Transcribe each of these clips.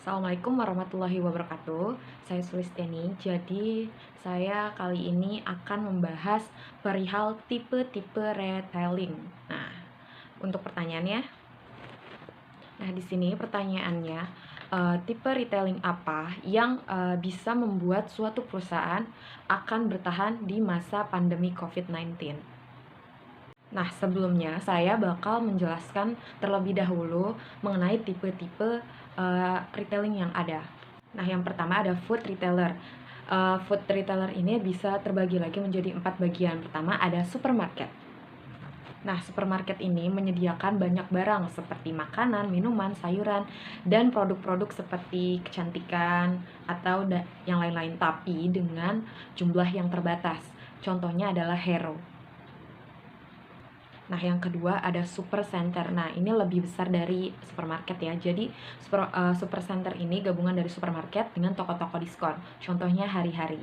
Assalamualaikum warahmatullahi wabarakatuh. Saya Sulisteni. Jadi, saya kali ini akan membahas perihal tipe-tipe retailing. Nah, untuk pertanyaannya, di sini pertanyaannya, tipe retailing apa yang bisa membuat suatu perusahaan akan bertahan di masa pandemi COVID-19? Nah, sebelumnya saya bakal menjelaskan terlebih dahulu mengenai tipe-tipe retailing yang ada. Nah, yang pertama ada food retailer. Food retailer ini bisa terbagi lagi menjadi 4 bagian. Pertama ada supermarket. Nah, supermarket ini menyediakan banyak barang seperti makanan, minuman, sayuran, dan produk-produk seperti kecantikan atau yang lain-lain, tapi dengan jumlah yang terbatas. Contohnya adalah Hero. Nah, yang kedua ada supercenter. Nah, ini lebih besar dari supermarket ya. Jadi, supercenter ini gabungan dari supermarket dengan toko-toko diskon. Contohnya Hari-Hari.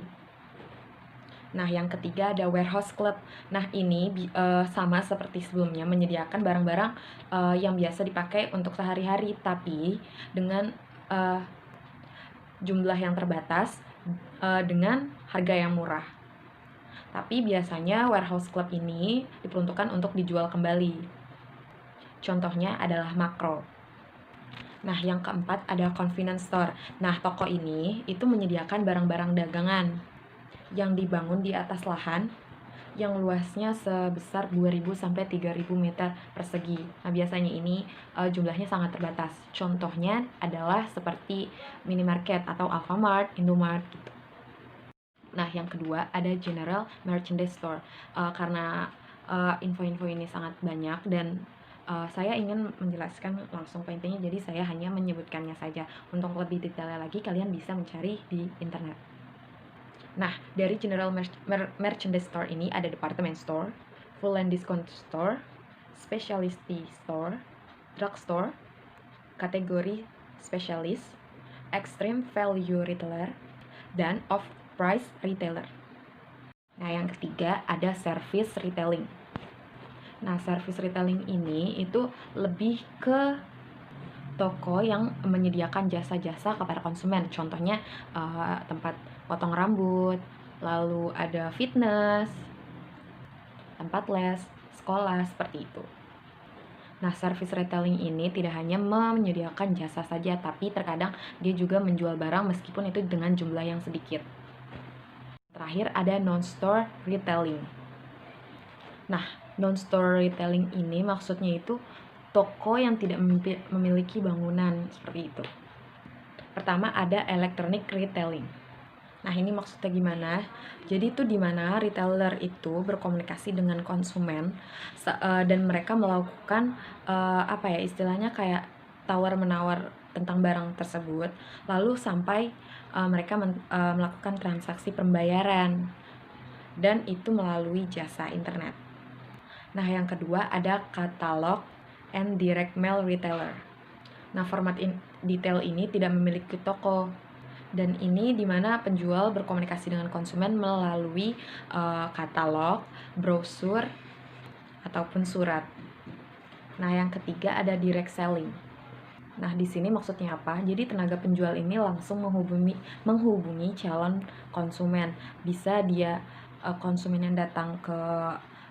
Nah, yang ketiga ada warehouse club. Nah, ini sama seperti sebelumnya, menyediakan barang-barang yang biasa dipakai untuk sehari-hari, tapi dengan jumlah yang terbatas dengan harga yang murah. Tapi biasanya warehouse club ini diperuntukkan untuk dijual kembali. Contohnya adalah Makro. Nah, yang keempat ada convenience store. Nah, toko ini itu menyediakan barang-barang dagangan yang dibangun di atas lahan yang luasnya sebesar 2.000 sampai 3.000 meter persegi. Nah, biasanya ini jumlahnya sangat terbatas. Contohnya adalah seperti minimarket atau Alfamart, Indomart gitu. Nah, yang kedua ada general merchandise store. Karena info-info ini sangat banyak dan saya ingin menjelaskan langsung poin-poinnya, jadi saya hanya menyebutkannya saja. Untuk lebih detailnya lagi, kalian bisa mencari di internet. Nah, dari general merchandise store ini ada department store, full and discount store, specialty store, drug store, kategori spesialis, extreme value retailer, dan off-price retailer. Nah, yang ketiga ada service retailing. Nah, service retailing ini itu lebih ke toko yang menyediakan jasa-jasa kepada konsumen. Contohnya tempat potong rambut, lalu ada fitness, tempat les, sekolah, seperti itu. Nah, service retailing ini tidak hanya menyediakan jasa saja, tapi terkadang dia juga menjual barang meskipun itu dengan jumlah yang sedikit. Terakhir ada non-store retailing. Nah, non-store retailing ini maksudnya itu toko yang tidak memiliki bangunan, seperti itu. Pertama ada electronic retailing. Nah, ini maksudnya gimana? Jadi itu dimana retailer itu berkomunikasi dengan konsumen dan mereka melakukan istilahnya kayak tawar-menawar tentang barang tersebut, lalu sampai mereka melakukan transaksi pembayaran, dan itu melalui jasa internet. Nah, yang kedua ada katalog and direct mail retailer. Nah, format detail ini tidak memiliki toko, dan ini dimana penjual berkomunikasi dengan konsumen melalui katalog, brosur, ataupun surat. Nah, yang ketiga ada direct selling. Nah, di sini maksudnya apa? Jadi tenaga penjual ini langsung menghubungi calon konsumen. Bisa dia konsumen yang datang ke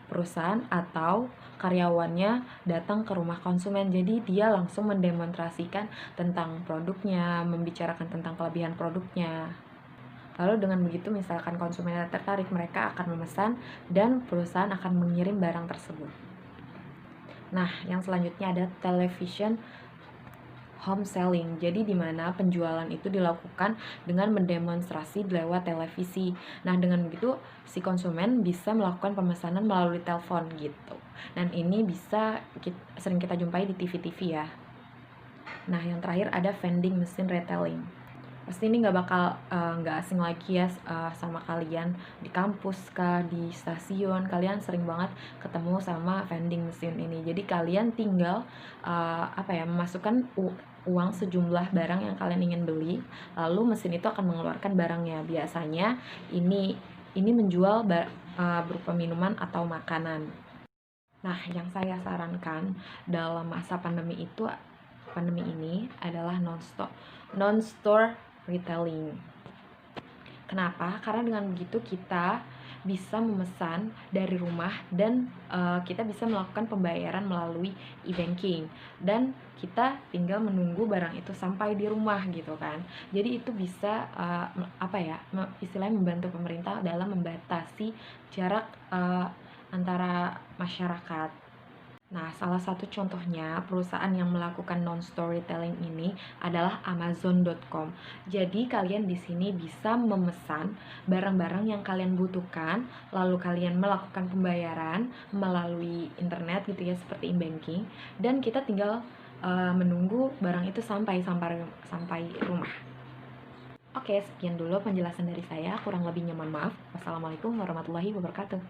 perusahaan atau karyawannya datang ke rumah konsumen. Jadi dia langsung mendemonstrasikan tentang produknya, membicarakan tentang kelebihan produknya. Lalu dengan begitu misalkan konsumen tertarik, mereka akan memesan dan perusahaan akan mengirim barang tersebut. Nah, yang selanjutnya ada television home selling. Jadi di mana penjualan itu dilakukan dengan mendemonstrasi lewat televisi. Nah, dengan begitu si konsumen bisa melakukan pemesanan melalui telepon gitu. Dan ini sering kita jumpai di TV-TV ya. Nah, yang terakhir ada vending machine retailing. Pasti ini nggak asing lagi ya sama kalian di kampus kah, di stasiun, kalian sering banget ketemu sama vending machine ini. Jadi kalian tinggal memasukkan uang sejumlah barang yang kalian ingin beli, lalu mesin itu akan mengeluarkan barangnya. Biasanya ini menjual berupa minuman atau makanan. Nah, yang saya sarankan dalam masa pandemi ini adalah non-store retailing. Kenapa? Karena dengan begitu kita bisa memesan dari rumah dan kita bisa melakukan pembayaran melalui e-banking dan kita tinggal menunggu barang itu sampai di rumah gitu kan. Jadi itu bisa istilahnya membantu pemerintah dalam membatasi jarak antara masyarakat. Nah, salah satu contohnya perusahaan yang melakukan non-store retailing ini adalah Amazon.com. Jadi kalian di sini bisa memesan barang-barang yang kalian butuhkan, lalu kalian melakukan pembayaran melalui internet gitu ya seperti e-banking, dan kita tinggal menunggu barang itu sampai rumah. Oke, sekian dulu penjelasan dari saya. Kurang lebihnya mohon maaf. Wassalamualaikum warahmatullahi wabarakatuh.